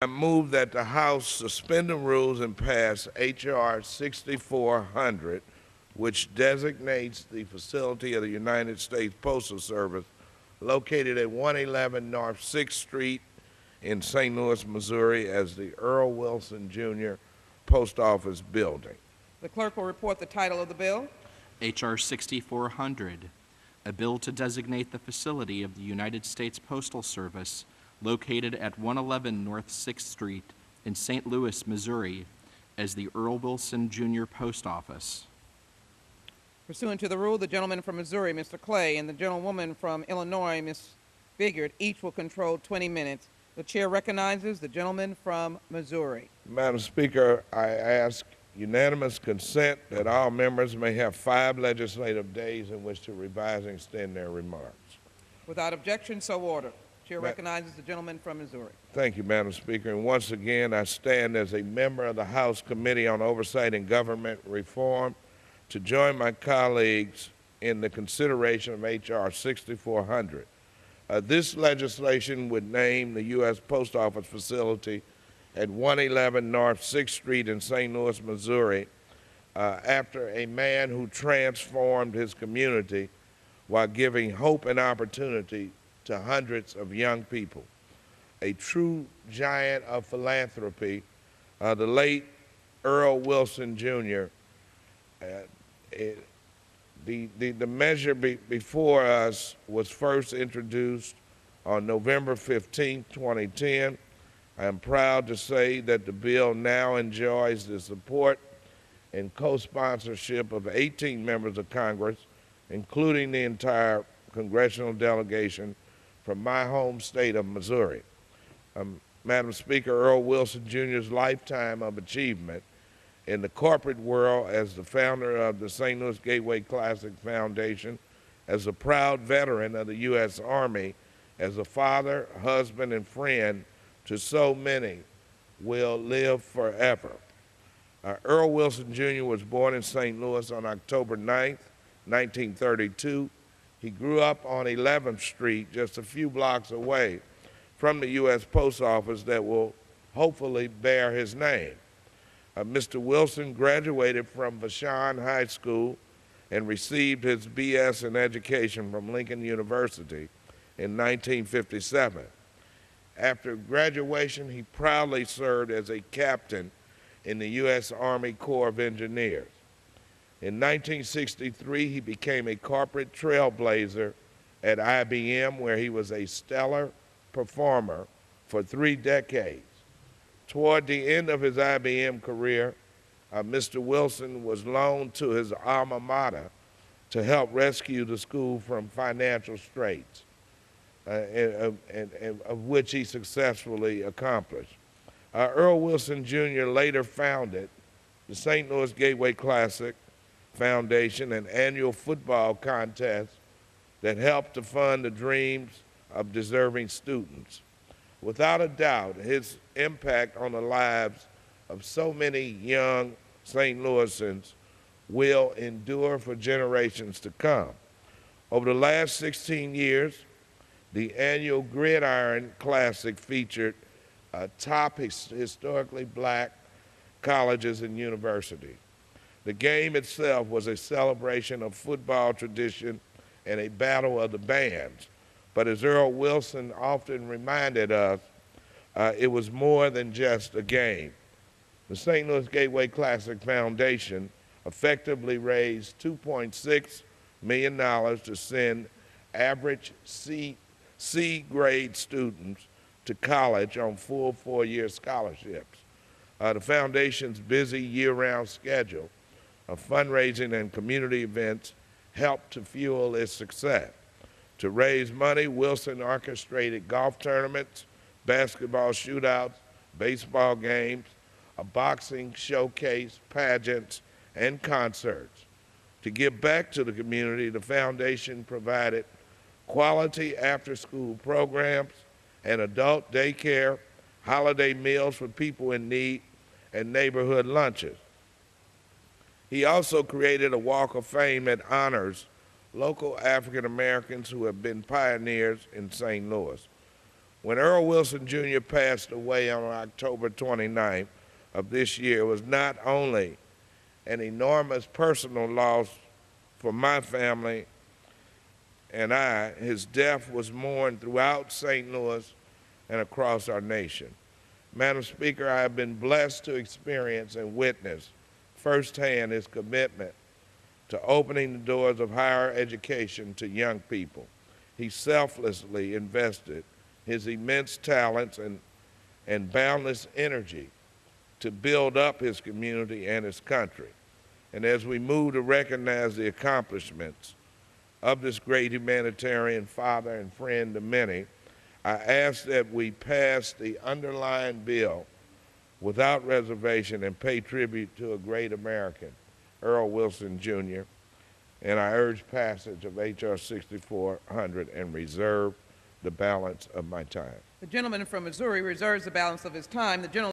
I move that the House suspend the rules and pass H.R. 6400, which designates the facility of the United States Postal Service located at 111 North 6th Street in St. Louis, Missouri, as the Earl Wilson Jr. Post Office Building. The clerk will report the title of the bill. H.R. 6400, a bill to designate the facility of the United States Postal Service located at 111 North 6th Street in St. Louis, Missouri, as the Earl Wilson Jr. Post Office. Pursuant to the rule, the gentleman from Missouri, Mr. Clay, and the gentlewoman from Illinois, Ms. Figured, each will control 20 minutes. The chair recognizes the gentleman from Missouri. Madam Speaker, I ask unanimous consent that all members may have 5 legislative days in which to revise and extend their remarks. Without objection, so ordered. Chair recognizes the gentleman from Missouri. Thank you, Madam Speaker. And once again, I stand as a member of the House Committee on Oversight and Government Reform to join my colleagues in the consideration of H.R. 6400. This legislation would name the U.S. Post Office facility at 111 North 6th Street in St. Louis, Missouri, after a man who transformed his community while giving hope and opportunity to hundreds of young people. A true giant of philanthropy, the late Earl Wilson Jr. The measure before us was first introduced on November 15, 2010. I am proud to say that the bill now enjoys the support and co-sponsorship of 18 members of Congress, including the entire congressional delegation from my home state of Missouri. Madam Speaker, Earl Wilson Jr.'s lifetime of achievement in the corporate world as the founder of the St. Louis Gateway Classic Foundation, as a proud veteran of the U.S. Army, as a father, husband, and friend to so many, will live forever. Earl Wilson Jr. was born in St. Louis on October 9, 1932. He grew up on 11th Street, just a few blocks away from the U.S. Post Office that will hopefully bear his name. Mr. Wilson graduated from Vashon High School and received his B.S. in education from Lincoln University in 1957. After graduation, he proudly served as a captain in the U.S. Army Corps of Engineers. In 1963, he became a corporate trailblazer at IBM, where he was a stellar performer for 3 decades. Toward the end of his IBM career, Mr. Wilson was loaned to his alma mater to help rescue the school from financial straits, of which he successfully accomplished. Earl Wilson Jr. later founded the St. Louis Gateway Classic Foundation, an annual football contest that helped to fund the dreams of deserving students. Without a doubt, his impact on the lives of so many young St. Louisans will endure for generations to come. Over the last 16 years, the annual Gridiron Classic featured top historically black colleges and universities. The game itself was a celebration of football tradition and a battle of the bands. But as Earl Wilson often reminded us, it was more than just a game. The St. Louis Gateway Classic Foundation effectively raised $2.6 million to send average C-grade students to college on full 4-year scholarships. The foundation's busy year-round schedule of fundraising and community events helped to fuel its success. To raise money, Wilson orchestrated golf tournaments, basketball shootouts, baseball games, a boxing showcase, pageants, and concerts. To give back to the community, the foundation provided quality after-school programs and adult daycare, holiday meals for people in need, and neighborhood lunches. He also created a Walk of Fame that honors local African Americans who have been pioneers in St. Louis. When Earl Wilson Jr. passed away on October 29th of this year, it was not only an enormous personal loss for my family and I, his death was mourned throughout St. Louis and across our nation. Madam Speaker, I have been blessed to experience and witness firsthand his commitment to opening the doors of higher education to young people. He selflessly invested his immense talents and boundless energy to build up his community and his country. And as we move to recognize the accomplishments of this great humanitarian father and friend to many, I ask that we pass the underlying bill without reservation and pay tribute to a great American, Earl Wilson Jr., and I urge passage of H.R. 6400 and reserve the balance of my time. The gentleman from Missouri reserves the balance of his time. The gentleman